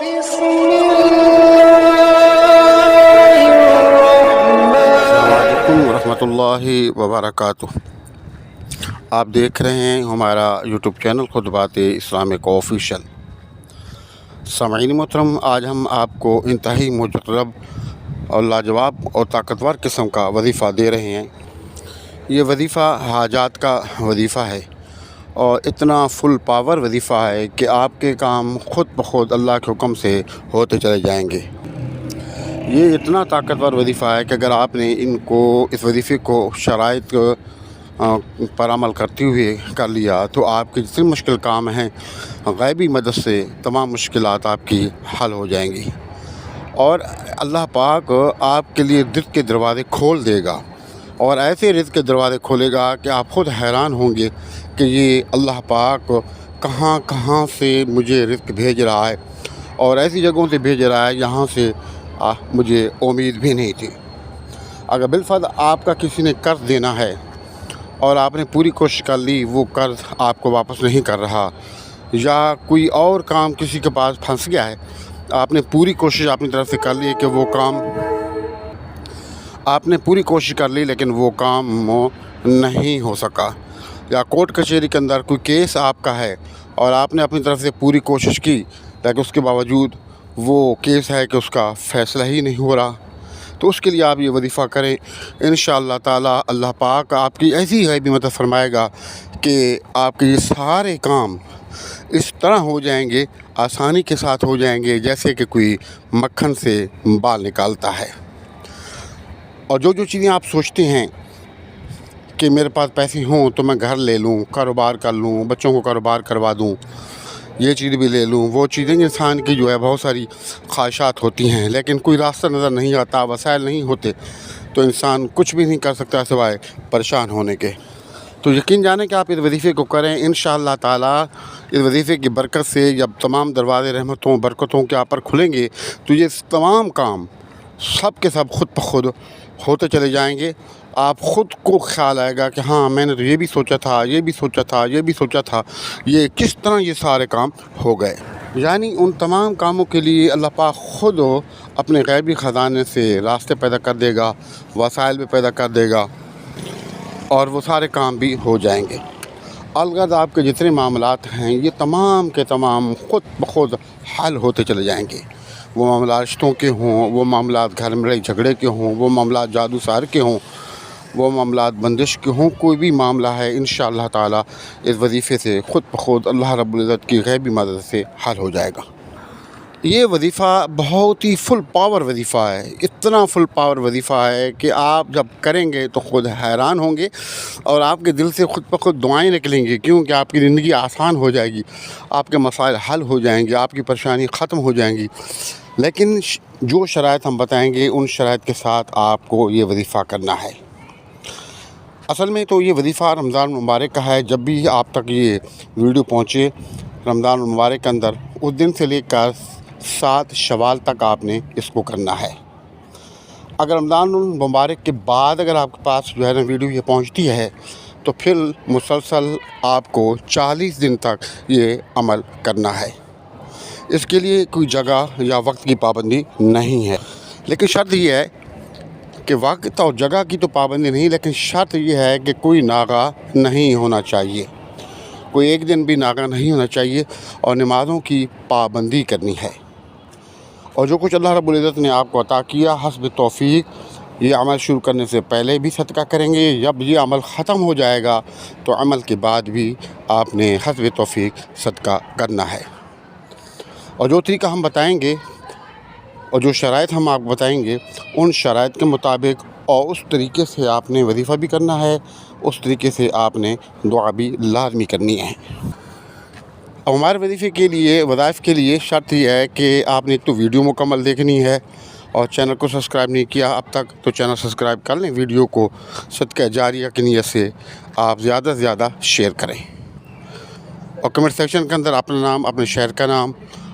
السلام علیکم ورحمۃ اللہ وبرکاتہ۔ آپ دیکھ رہے ہیں ہمارا یوٹیوب چینل خطبات اسلامک آفیشیل۔ سامعین محترم، آج ہم آپ کو انتہائی مجرب اور لاجواب اور طاقتور قسم کا وظیفہ دے رہے ہیں۔ یہ وظیفہ حاجات کا وظیفہ ہے اور اتنا فل پاور وظیفہ ہے کہ آپ کے کام خود بخود اللہ کے حکم سے ہوتے چلے جائیں گے۔ یہ اتنا طاقتور وظیفہ ہے کہ اگر آپ نے اس وظیفے کو شرائط پر عمل کرتے ہوئے کر لیا تو آپ کے جتنے مشکل کام ہیں غیبی مدد سے تمام مشکلات آپ کی حل ہو جائیں گی، اور اللہ پاک آپ کے لیے رزق کے دروازے کھول دے گا، اور ایسے رزق کے دروازے کھولے گا کہ آپ خود حیران ہوں گے کہ یہ اللہ پاک کہاں کہاں سے مجھے رزق بھیج رہا ہے، اور ایسی جگہوں سے بھیج رہا ہے جہاں سے مجھے امید بھی نہیں تھی۔ اگر بالفرض آپ کا کسی نے قرض دینا ہے اور آپ نے پوری کوشش کر لی، وہ قرض آپ کو واپس نہیں کر رہا، یا کوئی اور کام کسی کے پاس پھنس گیا ہے، آپ نے پوری کوشش اپنی طرف سے کر لی کہ وہ کام آپ نے پوری کوشش کر لی لیکن وہ کام نہیں ہو سکا، یا کورٹ کچہری کے اندر کوئی کیس آپ کا ہے اور آپ نے اپنی طرف سے پوری کوشش کی لیکن اس کے باوجود وہ کیس ہے کہ اس کا فیصلہ ہی نہیں ہو رہا، تو اس کے لیے آپ یہ وظیفہ کریں۔ انشاءاللہ تعالی اللہ پاک آپ کی ایسی غیبی مدد فرمائے گا کہ آپ کے یہ سارے کام اس طرح ہو جائیں گے، آسانی کے ساتھ ہو جائیں گے جیسے کہ کوئی مکھن سے بال نکالتا ہے۔ اور جو چیزیں آپ سوچتے ہیں کہ میرے پاس پیسے ہوں تو میں گھر لے لوں، کاروبار کر لوں، بچوں کو کاروبار کروا دوں، یہ چیز بھی لے لوں، وہ چیزیں انسان کی جو ہے بہت ساری خواہشات ہوتی ہیں، لیکن کوئی راستہ نظر نہیں آتا، وسائل نہیں ہوتے تو انسان کچھ بھی نہیں کر سکتا سوائے پریشان ہونے کے۔ تو یقین جانیں کہ آپ اس وظیفے کو کریں، انشاءاللہ تعالی اس وظیفے کی برکت سے جب تمام دروازے رحمتوں برکتوں کے آپ پر کھلیں گے تو یہ تمام کام سب کے سب خود بخود ہوتے چلے جائیں گے۔ آپ خود کو خیال آئے گا کہ ہاں میں نے تو یہ بھی سوچا تھا، یہ بھی سوچا تھا، یہ بھی سوچا تھا، یہ کس طرح یہ سارے کام ہو گئے۔ یعنی ان تمام کاموں کے لیے اللہ پاک خود اپنے غیبی خزانے سے راستے پیدا کر دے گا، وسائل بھی پیدا کر دے گا، اور وہ سارے کام بھی ہو جائیں گے۔ الغرض آپ کے جتنے معاملات ہیں یہ تمام کے تمام خود بخود حل ہوتے چلے جائیں گے، وہ معاملات رشتوں کے ہوں، وہ معاملات گھر میں لڑائی جھگڑے کے ہوں، وہ معاملات جادو سحر کے ہوں، وہ معاملات بندش کے ہوں، کوئی بھی معاملہ ہے انشاءاللہ تعالی اس وظیفے سے خود بخود اللہ رب العزت کی غیبی مدد سے حل ہو جائے گا۔ یہ وظیفہ بہت ہی فل پاور وظیفہ ہے، اتنا فل پاور وظیفہ ہے کہ آپ جب کریں گے تو خود حیران ہوں گے، اور آپ کے دل سے خود بخود دعائیں نکلیں گی، کیونکہ آپ کی زندگی آسان ہو جائے گی، آپ کے مسائل حل ہو جائیں گے، آپ کی پریشانی ختم ہو جائیں گی۔ لیکن جو شرائط ہم بتائیں گے ان شرائط کے ساتھ آپ کو یہ وظیفہ کرنا ہے۔ اصل میں تو یہ وظیفہ رمضان المبارک کا ہے۔ جب بھی آپ تک یہ ویڈیو پہنچے رمضان المبارک کے اندر، اس دن سے لے کر 7 شوال تک آپ نے اس کو کرنا ہے۔ اگر رمضان المبارک کے بعد اگر آپ کے پاس جو ہے نا ویڈیو یہ پہنچتی ہے تو پھر مسلسل آپ کو 40 دن تک یہ عمل کرنا ہے۔ اس کے لیے کوئی جگہ یا وقت کی پابندی نہیں ہے، لیکن شرط یہ ہے کہ وقت اور جگہ کی تو پابندی نہیں، لیکن شرط یہ ہے کہ کوئی ناغہ نہیں ہونا چاہیے، کوئی ایک دن بھی ناغہ نہیں ہونا چاہیے، اور نمازوں کی پابندی کرنی ہے۔ اور جو کچھ اللہ رب العزت نے آپ کو عطا کیا حسب توفیق، یہ عمل شروع کرنے سے پہلے بھی صدقہ کریں گے، جب یہ عمل ختم ہو جائے گا تو عمل کے بعد بھی آپ نے حسب توفیق صدقہ کرنا ہے۔ اور جو طریقہ ہم بتائیں گے اور جو شرائط ہم آپ کو بتائیں گے ان شرائط کے مطابق اور اس طریقے سے آپ نے وظیفہ بھی کرنا ہے، اس طریقے سے آپ نے دعا بھی لازمی کرنی ہے۔ اب ہمارے وظیفے کے لیے وظائف کے لیے شرط یہ ہے کہ آپ نے ایک تو ویڈیو مکمل دیکھنی ہے، اور چینل کو سبسکرائب نہیں کیا اب تک تو چینل سبسکرائب کر لیں، ویڈیو کو صدقہ جاریہ کی نیت سے آپ زیادہ سے زیادہ شیئر کریں، اور کمنٹ سیکشن کے اندر اپنا نام، اپنے شہر کا نام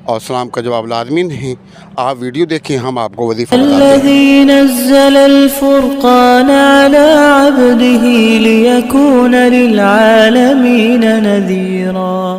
اور سلام کا جواب لازمی نہیں۔ آپ ویڈیو دیکھیں، ہم آپ کو وظیفہ بتاتے ہیں۔ الذي نزل الفرقان على عبده ليكون للعالمين نذيرا۔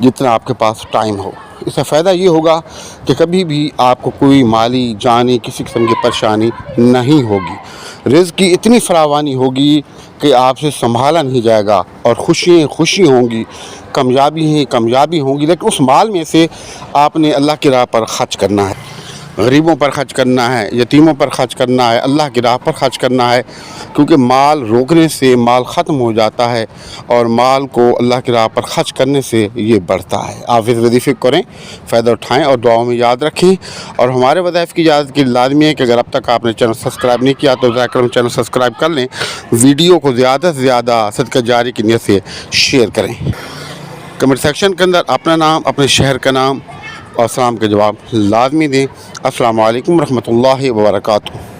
جتنا آپ کے پاس ٹائم ہو. اس سے فائدہ یہ ہوگا کہ کبھی بھی آپ کو کوئی مالی جانی کسی قسم کی پریشانی نہیں ہوگی. رزق کی اتنی فراوانی ہوگی کہ آپ سے سنبھالا نہیں جائے گا, اور خوشی ہوں گی, کامیابی ہوں گی. لیکن اس مال میں سے آپ نے اللہ کی راہ پر خرچ کرنا ہے, غریبوں پر خرچ کرنا ہے, یتیموں پر خرچ کرنا ہے, اللہ کی راہ پر خرچ کرنا ہے. کیونکہ مال روکنے سے مال ختم ہو جاتا ہے, اور مال کو اللہ کی راہ پر خرچ کرنے سے یہ بڑھتا ہے. آپ اس وظیفے کریں, فائدہ اٹھائیں اور دعاؤں میں یاد رکھیں. اور ہمارے وظائف کی اجازت کی لازمی ہے کہ اگر اب تک آپ نے چینل سبسکرائب نہیں کیا تو ذرا کرم چینل سبسکرائب کر لیں. ویڈیو کو زیادہ سے زیادہ صدقہ جاری کی نیت سے شیئر کریں. کمنٹ سیکشن کے اندر اپنا نام, اپنے شہر کا نام اور سلام کے جواب لازمی دیں. السلام علیکم ورحمۃ اللہ وبرکاتہ.